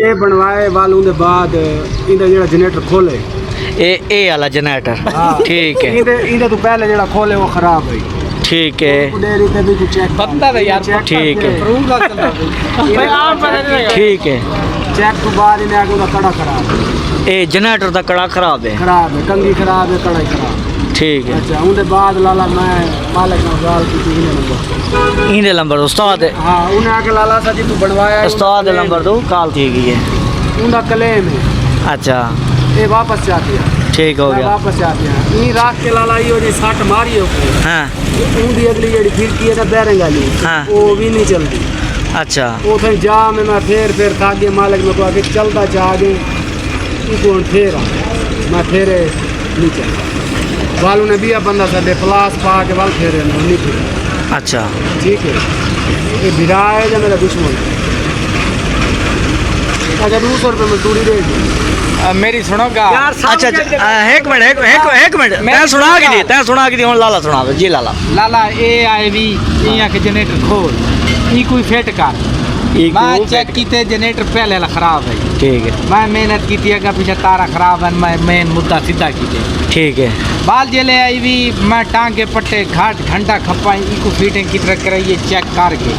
ਇਹ ਬਣਵਾਏ ਵਾਲੋਂ ਦੇ ਬਾਅਦ ਇਹਦਾ ਜਿਹੜਾ ਜਨਰੇਟਰ ਖੋਲੇ ਇਹ ਵਾਲਾ ਜਨਰੇਟਰ ਠੀਕ ਹੈ ਇਹਦੇ ਤੋਂ ਪਹਿਲੇ ਜਿਹੜਾ ਖੋਲੇ ਉਹ ਖਰਾਬ ਹੋਈ ਠੀਕ ہے بندہ ہے یار ٹھیک ہے ٹھیک ہے چیک تو بعد انہیں آگے دا کڑا خراب ہے اے جنریٹر دا کڑا خراب ہے کنگی خراب ہے کڑا خراب ٹھیک ہے اچھا ان دے بعد لالا میں مالک نہ گال کی تھی این دے نمبر استاد ہاں انہیں آگے لالا سا جی تو بنوایا استاد دے نمبر دو کال تھی گئی ہے ان دا کلیم ہے اچھا یہ واپس جاتی ہے ٹھیک ہو گیا واپس جاتی ہے یہ رات کے لالا یہ جی سٹ ماری ہو ہاں ان دی اگلی جڑی کھڑکی ہے نا بیرنگ والی ہاں وہ بھی نہیں چلتی اچھا وہ پھر جا میں پھر تھا گیا مالک میں کو آگے چلتا جا گے کون پھر میں پھیرے نہیں چلتا والوں نے بھی بندہ سڈے پلاس پا کے وال پھیرے نہیں پھیرے اچھا ٹھیک ہے یہ بھرا ہے یا میرا دشمن اچھا 200 روپے مزدوری دے گی میری سنو گا اچھا ایک منٹ میں سنا کے دی ہوں لالا سنا دو جی لالا لالا اے آئے بھی یہاں کے جنریٹر کھول یہ کوئی فٹ کر میں چیک کیتے جنریٹر پہلے خراب ہے ٹھیک ہے میں محنت کی تھی اگر پیچھے تارا خراب ہے میں مین مدعا سیدھا کیتے ٹھیک ہے بال جلے آئی بھی میں ٹانگے پٹے گھاٹ گھنٹہ کھپائیں یہ کو فیٹنگ کی طرح کرائیے چیک کر کے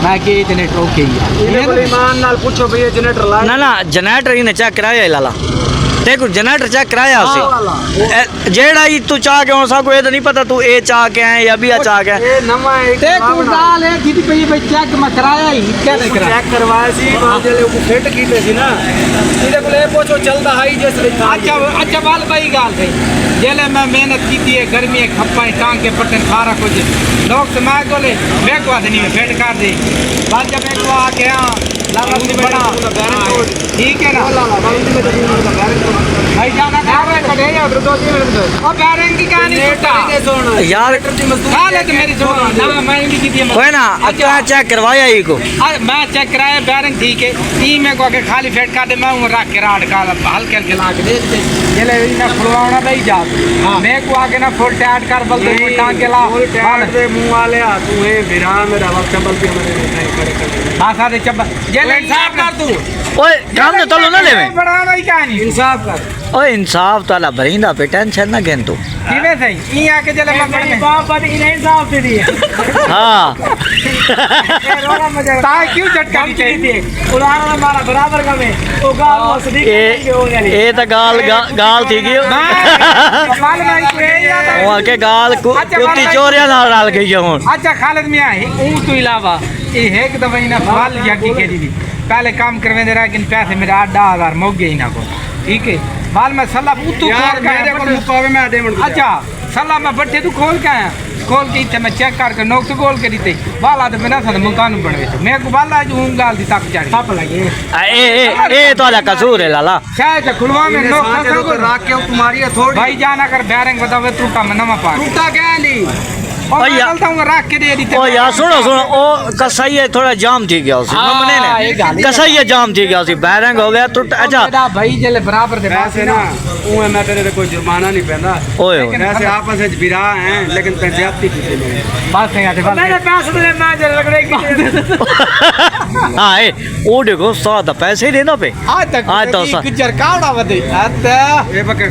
میں کہ یہ جنریٹر اوکے ہی ہے ایمان نال پوچھو بھئی یہ جنریٹر لائے نا جنریٹر ہی نے چیک کرایا ہے لالا دیکھو جنریٹر چیک کرایا اسی جیڑا ہی تو چاہ کے ہوں سا کو یہ تو نہیں پتا تو اے چاہ کے ہیں یا بھی چاہ کے ہیں یہ نمہ ایک دیکھو ڈال ہے جیدی پہ یہ بھئی چیک میں کرایا ہی کیا نہیں کرایا چیک کروایا سی وہاں جلے کو فٹ کیتے سی نا یہ کو لے پوچھو چلتا ہائی جیسے لکھا اچھا بال بھائی گال بھئی جلے میں محنت کی تھی گرمی کھپائیں ٹانگ کے پٹن کھارا کچھ لوگ سمائے کو لے میں کو آدھنی میں فٹ کر دی بات جب میں کو آ گیا لالا بھی بڑا ٹھیک ہے نا بھائی جانا بیرنگ کٹے یا دو جی اور بیرنگ کی کہانی چھوٹا یار حالت میری سنو نا میں بھی کی تھی ہوئے نا اچھا چیک کروایا ہی کو میں چیک کرایا بیرنگ ٹھیک ہے ای میں کو کہ خالی فٹ کر دے میں ہوں رکھ کے راڈ کا ہلکے ہلکے لا کے دے دے یہ لے نہ کھلوانا دے جا میں کو آگے نہ فل ٹائٹ کر بل دے ٹانگ کے لا فل ٹائٹ دے منہ والے تو ہے ویران میرا وقت چمبل بھی میرے نہیں کھڑے کر ہاں سارے چمبل یہ لے انصاف کر تو اوئے کام تو تلو نہ لے میں بڑھانا ہی کہانی انصاف کر اوئے انصاف تعالی بھریندا پہ ٹینشن نہ گھن تو کیویں صحیح ای آ کے چلے میں میری باپ پر انہیں انصاف دے دی ہاں رونا مجھے تا کیوں جھٹکا دی تھی قرآن ہمارا برابر کا میں وہ گال صدیق اے تا گال تھی گئی مال میں کوئی وہاں کے گال کتی چوریاں نال رل گئی ہون اچھا خالد میاں اون تو علاوہ یہ ایک دفعہ نہ فال یاکی کے دی پہلے کام کرویں دے رہا لیکن پیسے میرے 8,000 موگ گئی نہ کو ٹھیک ہے بال میں سلا تو یار میرے کو مقابلے میں دے منٹ اچھا سلا میں بٹھے تو کھول کے آیا کھول کے تے میں چیک کر کے نوک سے کھول کے دیتے بالا تے بنا سا مکان بنوے میں کو بالا جو ہوں گال دی تک چڑھی تپ لگے اے تو الا قصور ہے لالا شاید کھلوا میں نوک سے راک کے تمہاری تھوڑی بھائی جانا کر بیرنگ بتاوے ٹوٹا میں نہ پا ٹوٹا کیا نہیں اور میں چلتا ہوں رکھ کے دے دیتے او یار سنو او کسائیہ تھوڑا جام تھی گیا اسی ممنے نے کسائیہ جام تھی گیا اسی بیرنگ ہو گیا ٹوٹ اچھا بھائی جلے برابر دے ویسے نا اوے میں تیرے تے کوئی جرمانہ نہیں پیندا اوئے ویسے آپس وچ بھرا ہیں لیکن زیادتی کیتے نے بات نہیں آتے میں نے پیسے دے میں جل لگڑے کی ہاں اے او دیکھو سادا پیسے ہی دینا پہ آج تک تو کچر کاوڑا ودی اتا اے پکڑ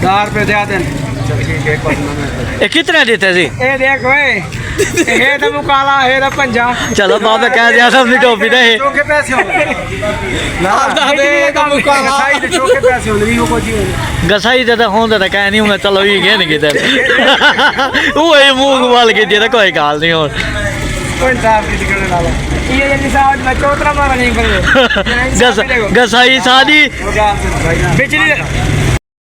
10 روپے دے دین چل ٹھیک ہے کوئی نہ اے کتنے دیتے سی اے دیکھ اوئے اے تے مکالا اے تے پنجا چلو بابا کہہ دیا سب ٹوپی دے چوکے پیسے ہو نا دے تے مکالا سائی دے چوکے پیسے ہو نہیں کو جی گسائی تے ہوندا تے کہہ نہیں ہوں چلو یہ گھن کے تے اوئے منہ وال کے دے کوئی گال نہیں ہون کوئی صاحب کی کرنے والا یہ جی صاحب میں چوترا مارا نہیں کرے گسائی سادی بچلی